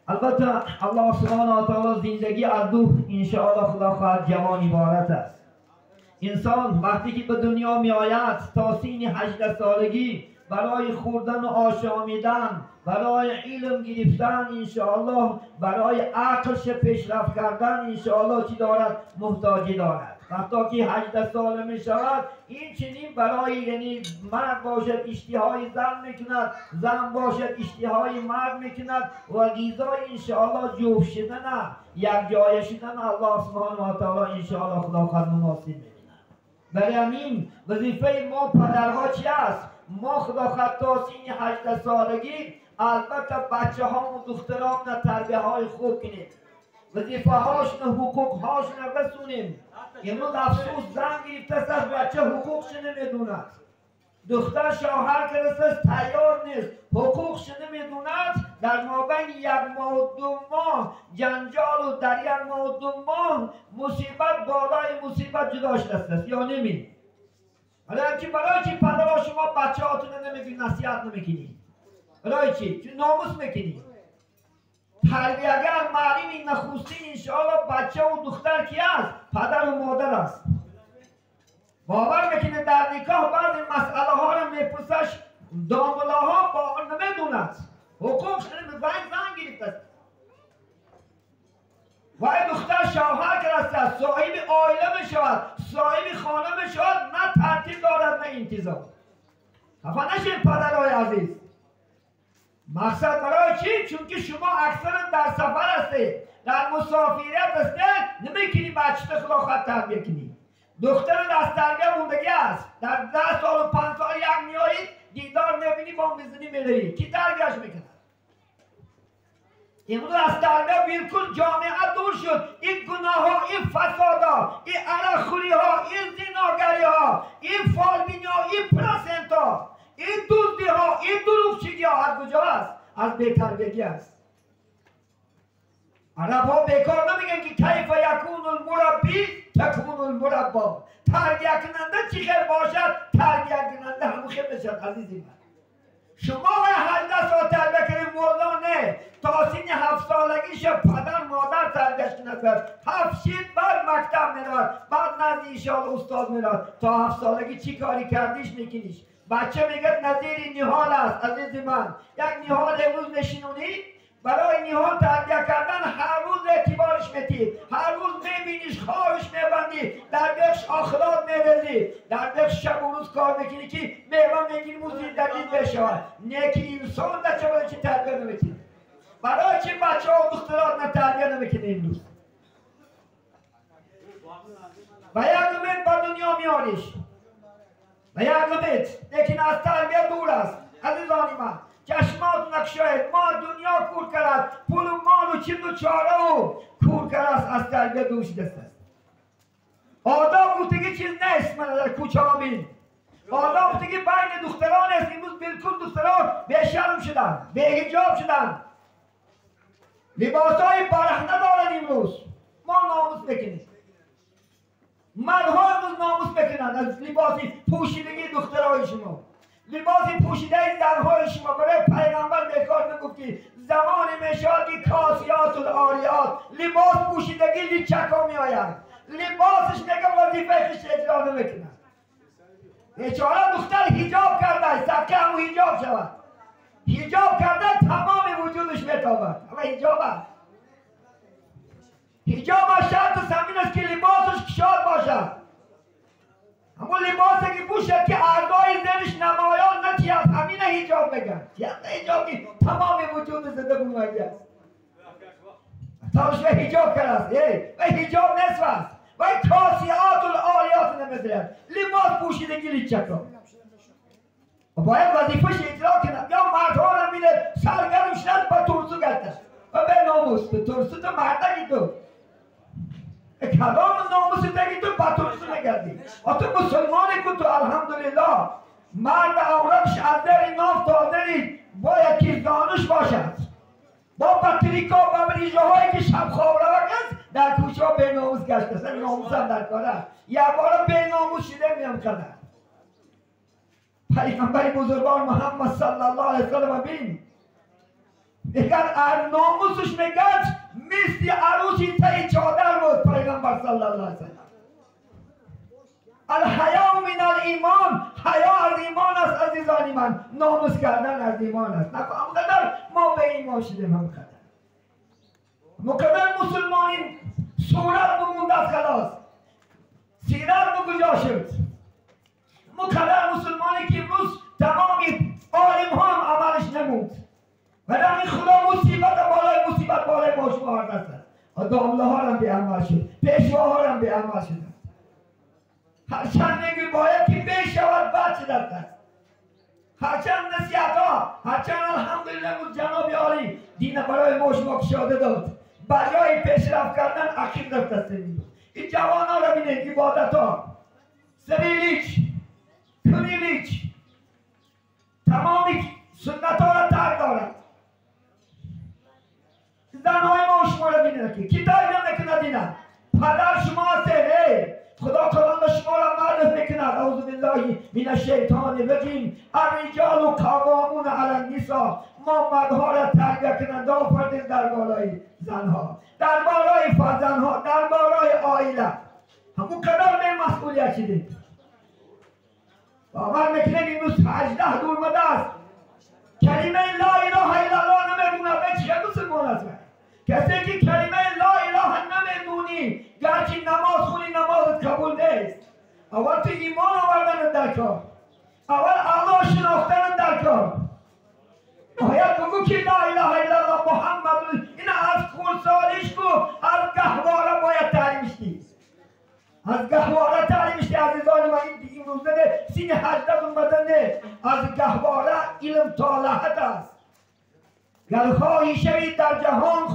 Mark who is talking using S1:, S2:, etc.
S1: البته الله سبحانه و تعالی زندگی از دو انشاءالله خدا خواهد جوان عبارت است. انسان وقتی که به دنیا می آید تا سین 18 سالگی برای خوردن و آشامیدن، برای علم گرفتن انشاءالله، برای عقلش پیشرفت کردن انشاءالله چی دارد؟ محتاجی دارد. وقتی که 18 ساله می شود این چنین برای یعنی مرد باشد اشتهای زن میکند، زن باشد اشتهای مرد میکند و غذای انشاءالله جفت شدن یک جای شدن الله سبحانه و تعالی انشاءالله خدا خواهد مناسب می‌بیند. برای همین وظیفه ما پدرها چی است؟ ما خدا خواهد تا سین 18 سالگی البته بچه ها و دختران تربیه های خوب کنیم، وظیفه هاشون حقوق هاشون رسونیم. امروز افسوس زن گرفته است از بچه حقوقش نمیدوند، دختر شوهر که رسد تیار نیست، حقوقش نمیدوند. در مابین 1 ماه و 2 ماه جنجال و در 1 ماه و 2 ماه مصیبت بالای مصیبت جدا شده است یا نمی؟ حالا که برای چی پدرها شما بچه هاتون نمیگید، نصیحت نمیکنید؟ برای چی؟ چون ناموس میکنید. تربیه‌گر معلم نخستین انشاءالله بچه و دختر کی است؟ پدر و مادر است. باور میکنه در نکاح بعضی مسئله ها را میپرسش دامله ها با نمیدوند، حقوقش نمیدوند، زن گرفته است. وای دختر شوهر که است صاحب عائله میشود، صاحب خانه میشود، نه ترتیب دارد نه انتظام. خفه نشین پدرهای عزیز. مقصد برای چی؟ چون که شما اکثر در سفر هستید، در مسافرت هستید، نمیکنی بچه خدا خواهد تربیه کنی. دختر دست تربیه موندگی است، در 10 سال و 5 سال یک میایید دیدار میبینی با میزنی میدهی، کی تربیهش میکنه؟ امروز از تربیه بالکل جامعه دور شد. این گناه ها، این فساد ها، این عرقخوری ها، این زناگری ها، این فالبینی ها، این پلاسنت ها، این دزدی ها، این دروغچگی ها از کجا است؟ از بی‌تربیتی است. عرب ها بیکار نمیگن که کیف یکون المربی تکون المربا. تربیه کننده چی خیر باشد، تربیه کننده همون خیر بشد. عزیزی من شما و 18 سال تربیه کنید مولا نه، تا سین 7 سالگیش پدر مادر تربیهش کند. 7 شید بعد مکتب میرد، بعد نزد ایشان استاد میرد. تا 7 سالگی چی کاری کردیش میکنیش؟ بچه میگه نظیر نهال است. عزیزی من یک نهال امروز نشینونی برای نهال تربیه کردن هر روز اعتبارش میتی، هر روز میبینیش خواهش میبندی، در بخش آخرات میبندی، در بخش شب و روز کار میکنی که میوان میگیری موزید دلیل بشود. نیکی انسان در چه برای چی تربیه نمیکنی؟ برای چی بچه ها و دخترات نه تربیه نمیکنی امروز؟ و یک امید با دنیا میاریش و یک امید لیکن از تربیه دور است. عزیزانی من چشمات نکشاید، ما دنیا کور کرد، پول و مال و چیز و چاره و کور کرد از تربیه دور شده است. آداب بودگی چیز نیست. من در کوچه ها بین آداب بودگی بین دختران است. امروز بالکل دختران به شرم شدن، به حجاب شدن، لباس های برهنه دارن. امروز ما ناموس بکنیم، مردها امروز ناموس بکنن از لباسی پوشیدگی دخترهای شما، لباسی پوشیده زنهای شما. برای پیغمبر بیکار میگفتی زمانی میشود که کاسیات و عاریات لباس پوشیدگی لیچکا میآید، لباسش میگه وظیفه خیش اجرا نمیکنه. بیچاره دختر حجاب کرده، سبکه همون حجاب شود، حجاب کرده تمام وجودش میتابد. اما حجاب است، حجاب شرط و زمین است که لباسش کشاد باشد. همون لباسی که پوشد که اعضای زنش نمایان نتید، همین حجاب بگن. حجاب که تمام وجود زده بومگی است. تاش به حجاب کرد و حجاب نصف است و کاسیات و عاریات نمیدهد، لباس پوشیدگی لیچکا. باید وظیفه‌ش اجرا کنه. یا مردها را میده سرگرم شدن با ترسو گرده و به ناموس تو ترسو تو مردگی تو کلام ناموس بگی تو با ترسو نگردی. تو مسلمانی که تو الحمدلله مرد عورتش از در ناف تا دری باید که دانش باشد. با بطریکا با ریجه هایی که شب خواب روک است در کوچه ها به ناموس گشت است. ناموس هم در کار است. یک بار به ناموس شده میم کنه. پیغمبر بزرگوار محمد صلی الله علیه وسلم بین اگر ناموسش میگشت مثل عروسی تای چادر بود پیغمبر صلی الله علیه وسلم. الحیا من الایمان، حیا از ایمان است عزیزان من. ناموس کردن از ایمان است. همقدر ما به ایمان شدیم، همقدر مسلمانین صورت بموند از خلاص، سیرت بگجا شد. مقدر مسلمانی که امروز تمامی عالم ها هم عملش نمود و در این خدا مصیبت بالای ما شما هست. دامله ها هم به عمل شد، پیشوا ها هم به عمل شد. هرچند میگوی باید که بیش شود بد شد است. هرچند نصیحت ها، هرچند الحمدلله جناب عالی دین برای ما شما کشاده داد، برای پیشرفت کردن عقیق در دست میدود. این جوان ها را بینید، عبادت ها، سریلیچ، کنیلیچ، تمامی سنت ها را ترک دارد. زنهای ما شما را بینید که کتابی هم نکنه دینه. پدر شما سهره، خدا قرآن شما را معرف میکند. اعوذ بالله من الشیطان الرجیم. الرجال قوامون علی النساء. ما مردها را تربیت کنند آفردیم در بالای زنها، در بالای فرزندها، در بالای عائله. همون قدر به مسئولیت شدید. باور میکنید امروز 18 دورمده است، کلمه لا اله الا الله نمیدونه به چه مسلمان است. کسی که کلمه لا اله نمیدونی گرچه نماز خونی نمازت قبول نیست. اول تو ایمان آوردن در کار، اول الله شناختن در کار. باید بگو که لا اله الا الله محمد، این از خونسالیش کو، از گهواره باید تعلیمش نیست، از گهواره تعلیمش نیست. عزیزان من این روزه سین 18 اومدنه، از گهواره علم طالحت است. گر خواهی شوید در جهان